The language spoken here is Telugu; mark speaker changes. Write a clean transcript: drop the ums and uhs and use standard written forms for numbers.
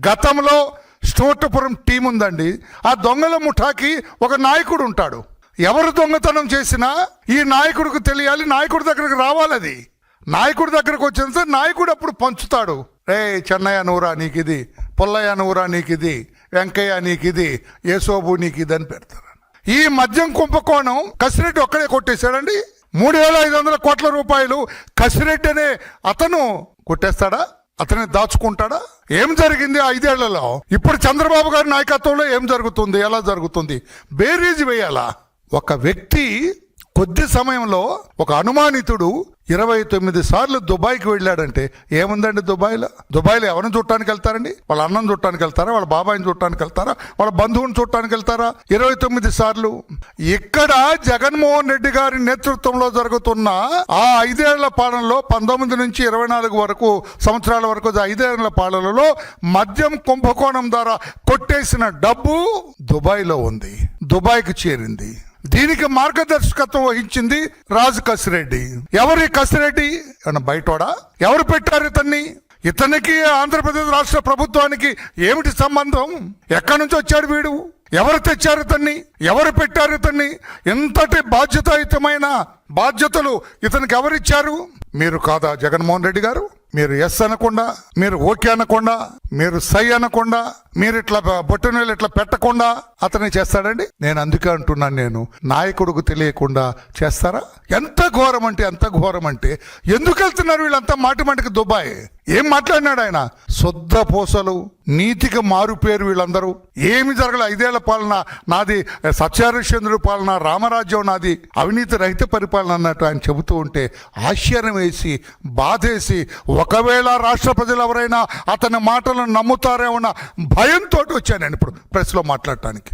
Speaker 1: గతంలో స్టోటపురం టీం ఉందండి. ఆ దొంగల ముఠాకి ఒక నాయకుడు ఉంటాడు. ఎవరు దొంగతనం చేసినా ఈ నాయకుడికి తెలియాలి, నాయకుడి దగ్గరకు రావాలి. అది నాయకుడి దగ్గరకు వచ్చిన నాయకుడు అప్పుడు పంచుతాడు. రే చెన్నయ్య నువ్వురా నీకిది, పుల్లయ్య నువ్వురా నీకిది, వెంకయ్య నీకిది, యేసోబు నీకిది అని పెడతారు. ఈ మద్యం కుంభకోణం కసిరెడ్డి ఒక్కడే కొట్టేశాడండి. 3,500 కోట్ల రూపాయలు కసిరెడ్డి అనే అతను కొట్టేస్తాడా? అతన్ని దాచుకుంటాడా? ఏం జరిగింది 5 ఏళ్లలో? ఇప్పుడు చంద్రబాబు గారి నాయకత్వంలో ఏం జరుగుతుంది, ఎలా జరుగుతుంది? బేరీజు వేయాలా? ఒక వ్యక్తి కొద్ది సమయంలో ఒక అనుమానితుడు 29 సార్లు దుబాయ్కి వెళ్ళాడంటే ఏముందండి దుబాయ్లో ఎవరిని చూడటానికి వెళ్తారండి? వాళ్ళ అన్నం చూడటానికి వెళ్తారా? వాళ్ళ బాబాయిని చూడటానికి వెళ్తారా? వాళ్ళ బంధువుని చూడటానికి వెళ్తారా? 29 సార్లు. ఇక్కడ జగన్మోహన్ రెడ్డి గారి నేతృత్వంలో జరుగుతున్న ఆ 5 ఏళ్ల పాలనలో 19 నుంచి 24 సంవత్సరాల వరకు 5 ఏళ్ల పాలనలో మద్యం కుంభకోణం ద్వారా కొట్టేసిన డబ్బు దుబాయ్లో ఉంది, దుబాయ్కి చేరింది. దీనికి మార్గదర్శకత్వం వహించింది రాజు కసిరెడ్డి. ఎవరి కసిరెడ్డి? బయటోడా? ఎవరు పెట్టారు ఇతన్ని? ఇతనికి ఆంధ్రప్రదేశ్ రాష్ట్ర ప్రభుత్వానికి ఏమిటి సంబంధం? ఎక్కడి నుంచి వచ్చాడు వీడు? ఎవరు తెచ్చారు ఇతన్ని? ఎవరు పెట్టారు ఇతన్ని? ఎంతటి బాధ్యతాయుతమైన బాధ్యతలు ఇతనికి ఎవరిచ్చారు? మీరు కాదా జగన్మోహన్ రెడ్డి గారు? మీరు ఎస్ అనకుండా, మీరు ఓకే అనకుండా, మీరు సై అనకుండా, మీరు ఇట్లా బొట్టనీళ్ళు ఇట్లా పెట్టకుండా అతనే చేస్తాడండి. నేను అందుకే అంటున్నాను, నేను నాయకుడికి తెలియకుండా చేస్తారా? ఎంత ఘోరం అంటే ఎంత ఘోరం అంటే, ఎందుకు వెళ్తున్నారు వీళ్ళంతా మాటికి దుబాయ్? ఏం మాట్లాడినాడు ఆయన? శుద్ధ పూసలు, నీతికి మారు పేరు వీళ్ళందరూ. ఏమి జరగలే. 5 ఏళ్ల పాలన నాది, సత్యహరిశ్చంద్రుడి పాలన, రామరాజ్యం నాది, అవినీతి రహిత పరిపాలన అన్నట్టు ఆయన చెబుతూ ఉంటే ఆశ్చర్యం వేసి, బాధేసి, ఒకవేళ రాష్ట్ర ప్రజలు ఎవరైనా అతని మాటలను నమ్ముతారేమన్న భయంతో వచ్చాను నేను ఇప్పుడు ప్రెస్లో మాట్లాడటానికి.